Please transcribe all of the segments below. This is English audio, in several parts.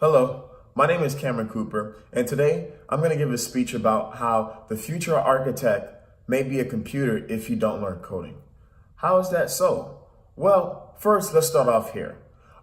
Hello, my name is Cameron Cooper, and today I'm going to give a speech about how the future architect may be a computer if you don't learn coding. How is that so? Well, first let's start off here.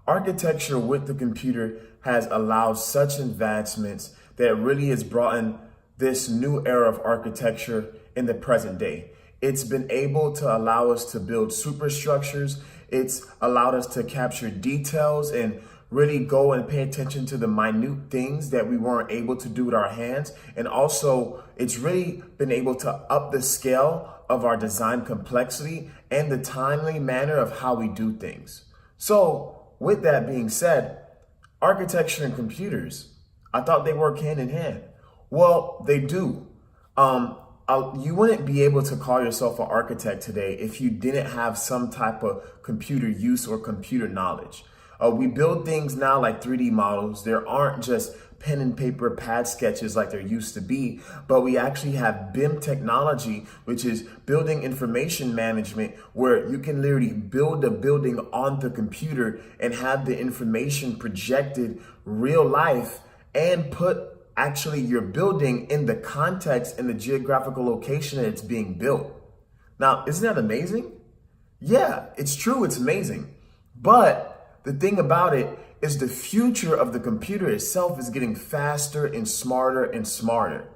Architecture with the computer has allowed such advancements that really has brought in this new era of architecture in the present day. It's been able to allow us to build superstructures. It's allowed us to capture details and really go and pay attention to the minute things that we weren't able to do with our hands. And also, it's really been able to up the scale of our design complexity and the timely manner of how we do things. So with that being said, architecture and computers, I thought they work hand in hand. Well, they do. You wouldn't be able to call yourself an architect today if you didn't have some type of computer use or computer knowledge. We build things now like 3D models. There aren't just pen and paper pad sketches like there used to be, but we actually have BIM technology, which is building information management, where you can literally build a building on the computer and have the information projected real life and put actually your building in the context and the geographical location that it's being built. Now, isn't that amazing? Yeah, it's true, it's amazing. But the thing about it is the future of the computer itself is getting faster and smarter and smarter.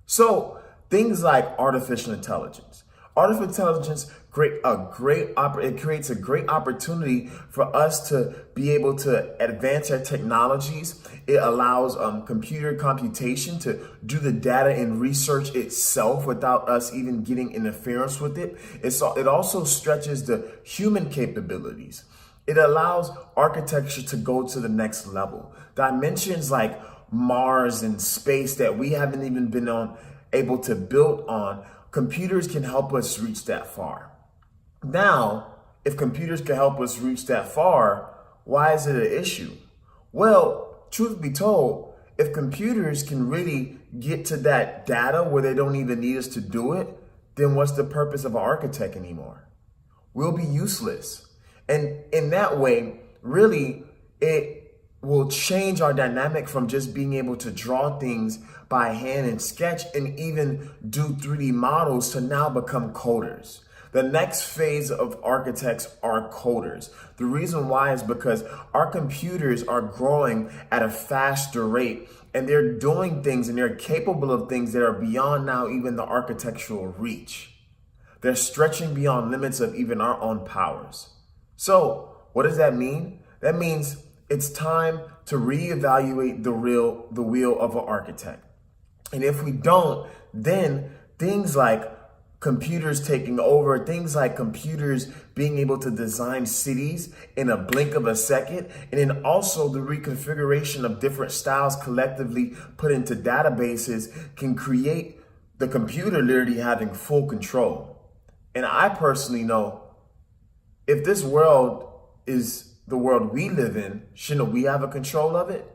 So things like artificial intelligence. Artificial intelligence it creates a great opportunity for us to be able to advance our technologies. It allows computer computation to do the data and research itself without us even getting interference with it. It also stretches the human capabilities. It allows architecture to go to the next level. Dimensions like Mars and space that we haven't even been able to build on, computers can help us reach that far. Now, if computers can help us reach that far, why is it an issue? Well, truth be told, if computers can really get to that data where they don't even need us to do it, then what's the purpose of an architect anymore? We'll be useless. And in that way, really, it will change our dynamic from just being able to draw things by hand and sketch and even do 3D models to now become coders. The next phase of architects are coders. The reason why is because our computers are growing at a faster rate and they're doing things and they're capable of things that are beyond now even the architectural reach. They're stretching beyond limits of even our own powers. So what does that mean? That means it's time to reevaluate the wheel of an architect. And if we don't, then things like computers taking over, things like computers being able to design cities in a blink of a second, and then also the reconfiguration of different styles collectively put into databases can create the computer literally having full control. And I personally know if this world is the world we live in, shouldn't we have a control of it?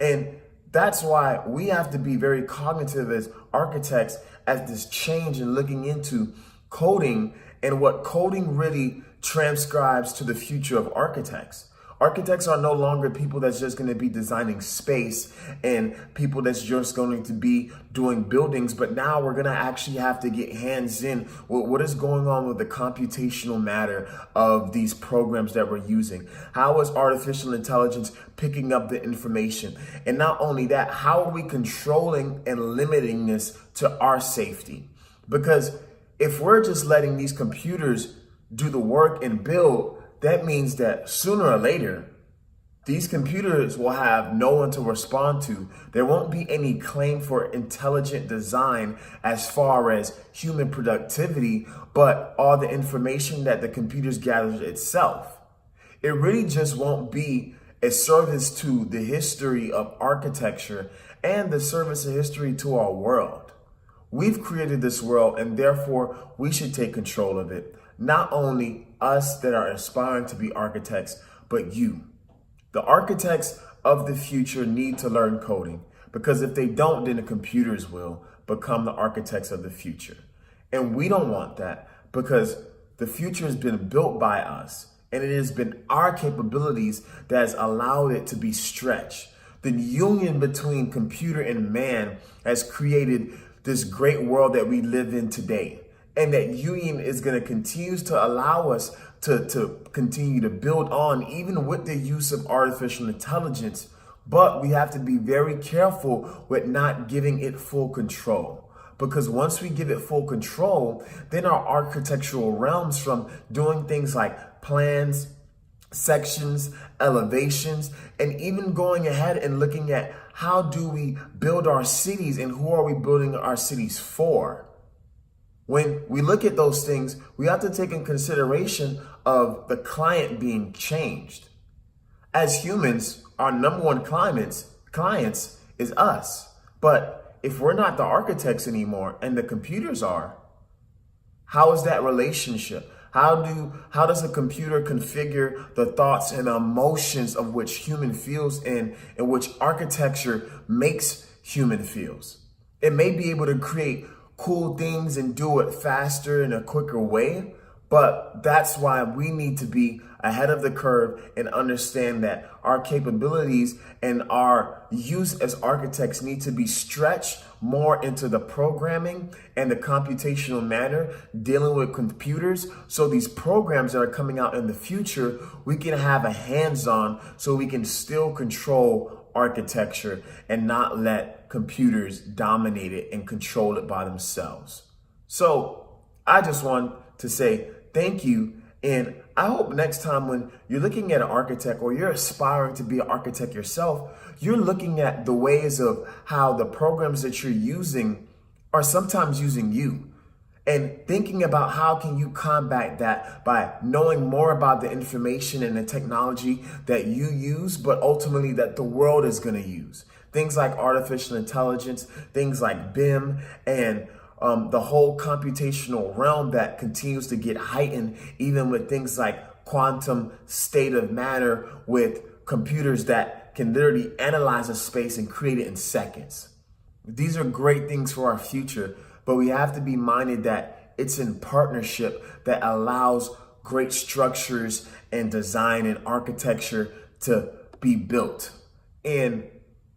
And that's why we have to be very cognitive as architects as this change in looking into coding and what coding really transcribes to the future of architects. Architects are no longer people that's just going to be designing space and people that's just going to be doing buildings, but now we're going to actually have to get hands in with what is going on with the computational matter of these programs that we're using. How is artificial intelligence picking up the information? And not only that, how are we controlling and limiting this to our safety? Because if we're just letting these computers do the work and build, that means that sooner or later, these computers will have no one to respond to. There won't be any claim for intelligent design as far as human productivity, but all the information that the computers gather itself. It really just won't be a service to the history of architecture and the service of history to our world. We've created this world and therefore we should take control of it. Not only us that are aspiring to be architects, but you. The architects of the future need to learn coding because if they don't, then the computers will become the architects of the future. And we don't want that because the future has been built by us and it has been our capabilities that has allowed it to be stretched. The union between computer and man has created this great world that we live in today. And that union is going to continue to allow us to continue to build on, even with the use of artificial intelligence. But we have to be very careful with not giving it full control. Because once we give it full control, then our architectural realms, from doing things like plans, sections, elevations, and even going ahead and looking at how do we build our cities and who are we building our cities for? When we look at those things, we have to take in consideration of the client being changed. As humans, our number one clients is us. But if we're not the architects anymore and the computers are, how is that relationship? How does a computer configure the thoughts and emotions of which human feels and which architecture makes human feels? It may be able to create cool things and do it faster in a quicker way, but that's why we need to be ahead of the curve and understand that our capabilities and our use as architects need to be stretched more into the programming and the computational manner, dealing with computers. So these programs that are coming out in the future, we can have a hands-on, so we can still control architecture and not let computers dominate it and control it by themselves. So I just want to say thank you. And I hope next time when you're looking at an architect or you're aspiring to be an architect yourself, you're looking at the ways of how the programs that you're using are sometimes using you, and thinking about how can you combat that by knowing more about the information and the technology that you use, but ultimately that the world is going to use. Things like artificial intelligence, things like BIM, and the whole computational realm that continues to get heightened, even with things like quantum state of matter, with computers that can literally analyze a space and create it in seconds. These are great things for our future, but we have to be minded that it's in partnership that allows great structures and design and architecture to be built. And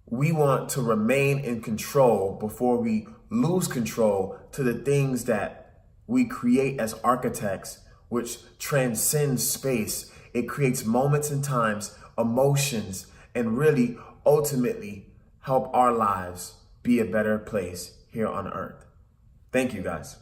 we want to remain in control before we lose control to the things that we create as architects, which transcends space. It creates moments and times, emotions, and really ultimately help our lives be a better place here on earth. Thank you, guys.